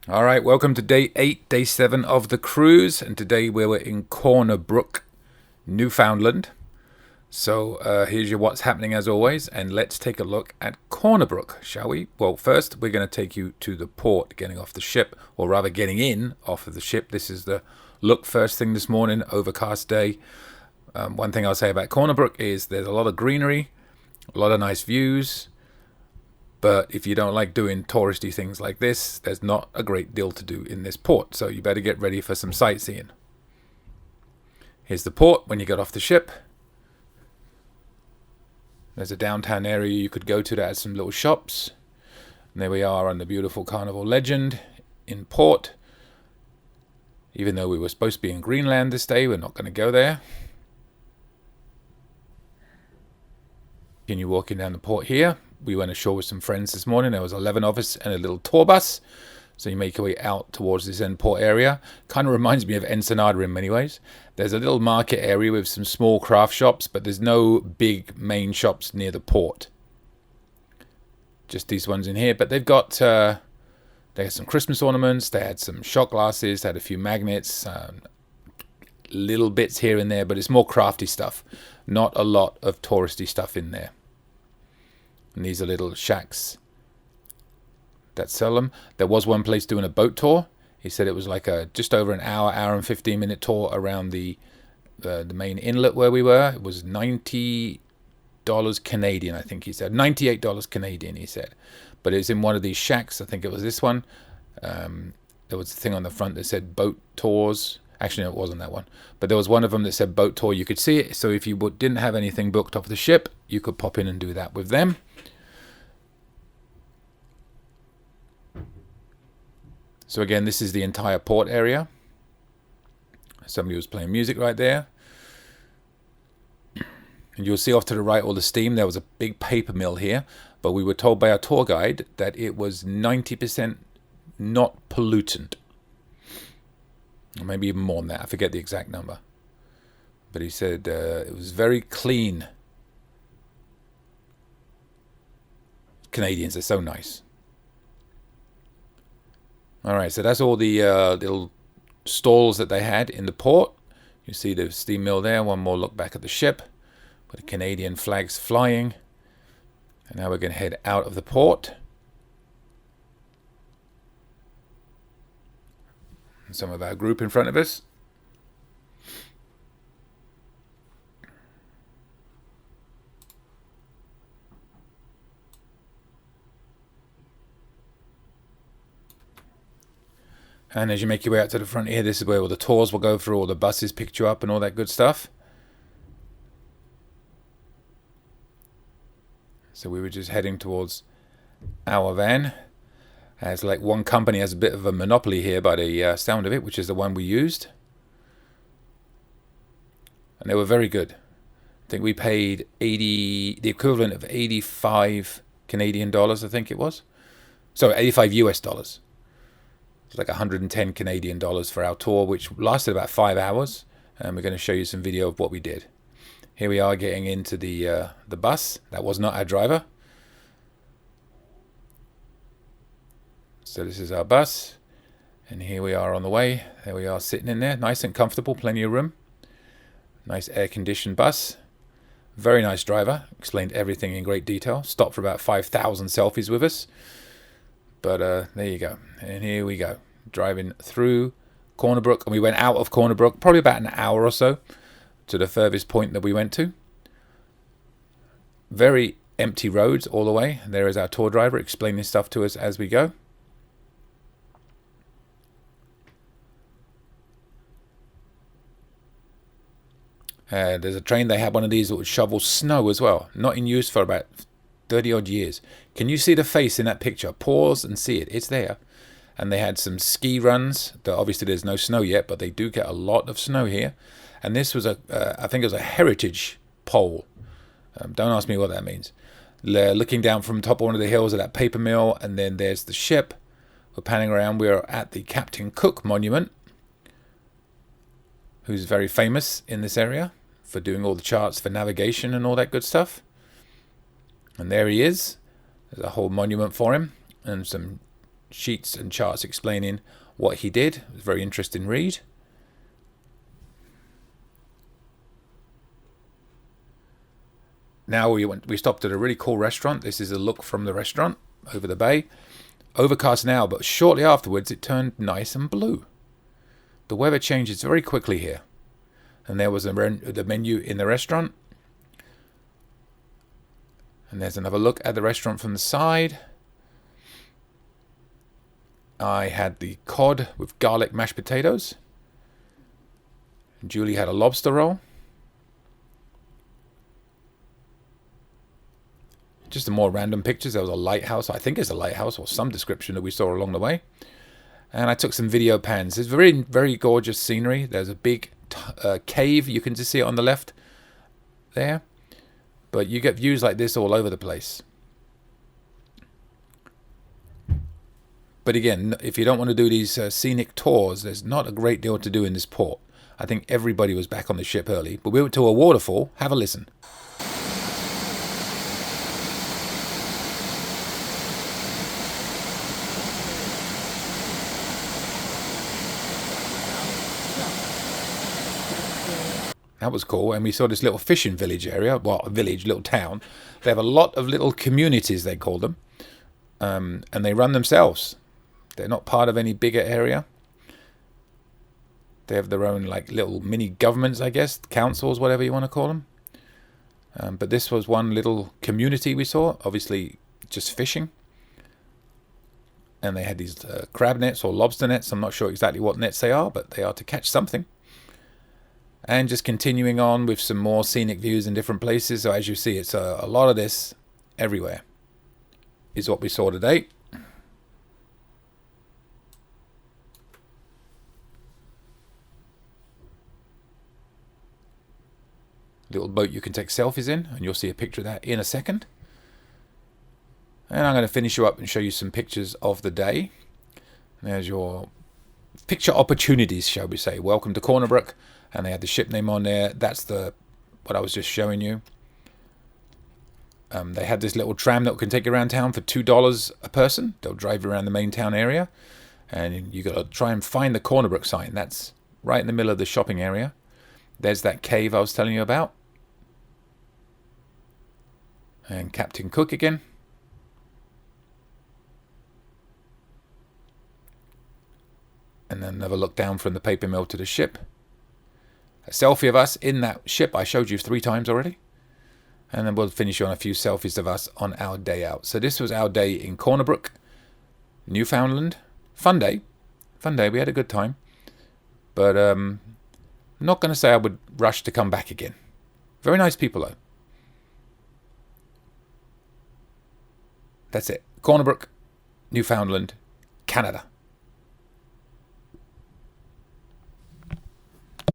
All right, welcome to day 8, day 7 of the cruise, and today we were in Corner Brook, Newfoundland. So here's your what's happening as always, and let's take a look at Corner Brook, shall we? Well, first we're going to take you to the port, getting off the ship, or rather getting in off of the ship. This is the look first thing this morning, overcast day. One thing I'll say about Corner Brook is there's a lot of greenery, a lot of nice views. But if you don't like doing touristy things like this, there's not a great deal to do in this port. So you better get ready for some sightseeing. Here's the port when you get off the ship. There's a downtown area you could go to that has some little shops. And there we are on the beautiful Carnival legend in port. Even though we were supposed to be in Greenland this day, we're not going to go there. Continue walking down the port here. We went ashore with some friends this morning. There was 11 of us and a little tour bus. So you make your way out towards this end port area. Kind of reminds me of Ensenada in many ways. There's a little market area with some small craft shops, but there's no big main shops near the port. Just these ones in here. But they've got they had some Christmas ornaments. They had some shot glasses. They had a few magnets. Little bits here and there, but it's more crafty stuff. Not a lot of touristy stuff in there. And these are little shacks that sell them. There was one place doing a boat tour. He said it was like a just over an hour and 15-minute tour around the main inlet where we were. It was $90 Canadian, I think he said. $98 Canadian, he said. But it was in one of these shacks. I think it was this one. There was a thing on the front that said boat tours. Actually, no, it wasn't that one. But there was one of them that said boat tour. You could see it. So if you didn't have anything booked off the ship, you could pop in and do that with them. So again, this is the entire port area. Somebody was playing music right there. And you'll see off to the right all the steam. There was a big paper mill here. But we were told by our tour guide that it was 90% not pollutant. Or maybe even more than that. I forget the exact number. But he said it was very clean. Canadians are so nice. All right, so that's all the little stalls that they had in the port. You see the steam mill there. One more look back at the ship. With the Canadian flags flying. And now we're going to head out of the port. And some of our group in front of us. And as you make your way out to the front here, this is where all the tours will go through, all the buses pick you up and all that good stuff. So we were just heading towards our van. It's like one company has a bit of a monopoly here by the sound of it, which is the one we used. And they were very good. I think we paid the equivalent of 85 Canadian dollars, I think it was. So 85 US dollars. It's like 110 Canadian dollars for our tour, which lasted about 5 hours. And we're going to show you some video of what we did. Here we are getting into the bus. That was not our driver. So this is our bus. And here we are on the way. There we are sitting in there. Nice and comfortable. Plenty of room. Nice air-conditioned bus. Very nice driver. Explained everything in great detail. Stopped for about 5,000 selfies with us. But there you go. And here we go. Driving through Corner Brook. And we went out of Corner Brook probably about an hour or so to the furthest point that we went to. Very empty roads all the way. There is our tour driver explaining stuff to us as we go. There's a train, they had one of these that would shovel snow as well. Not in use for about 30 odd years. Can you see the face in that picture? Pause and see it. It's there. And they had some ski runs. Obviously there's no snow yet, but they do get a lot of snow here. And this was I think it was a heritage pole. Don't ask me what that means. Looking down from top of one of the hills of that paper mill, and then there's the ship. We're panning around. We're at the Captain Cook Monument, who's very famous in this area for doing all the charts for navigation and all that good stuff. And there he is. There's a whole monument for him and some sheets and charts explaining what he did. It was a very interesting read. Now we stopped at a really cool restaurant. This is a look from the restaurant over the bay. Overcast now, but shortly afterwards it turned nice and blue. The weather changes very quickly here. And there was the menu in the restaurant. And there's another look at the restaurant from the side. I had the cod with garlic mashed potatoes. Julie had a lobster roll. Just some more random pictures. There was a lighthouse. I think it's a lighthouse or some description that we saw along the way. And I took some video pans. It's very, very gorgeous scenery. There's a big cave. You can just see it on the left there. But you get views like this all over the place. But again, if you don't want to do these scenic tours, there's not a great deal to do in this port. I think everybody was back on the ship early. But we went to a waterfall. Have a listen. That was cool. And we saw this little fishing village area. Well, a village, little town. They have a lot of little communities, they call them. And they run themselves. They're not part of any bigger area. They have their own like little mini governments, I guess. Councils, whatever you want to call them. But this was one little community we saw. Obviously, just fishing. And they had these crab nets or lobster nets. I'm not sure exactly what nets they are, but they are to catch something. And just continuing on with some more scenic views in different places. So as you see, it's a lot of this everywhere is what we saw today. Little boat you can take selfies in, and you'll see a picture of that in a second. And I'm going to finish you up and show you some pictures of the day. There's your picture opportunities, shall we say. Welcome to Corner Brook. And they had the ship name on there. That's what I was just showing you. They had this little tram that can take you around town for $2 a person. They'll drive you around the main town area. And you got to try and find the Corner Brook sign. That's right in the middle of the shopping area. There's that cave I was telling you about. And Captain Cook again. And then another look down from the paper mill to the ship. A selfie of us in that ship I showed you 3 times already. And then we'll finish on a few selfies of us on our day out. So this was our day in Corner Brook, Newfoundland. Fun day. Fun day. We had a good time. But I'm not going to say I would rush to come back again. Very nice people though. That's it. Corner Brook, Newfoundland, Canada.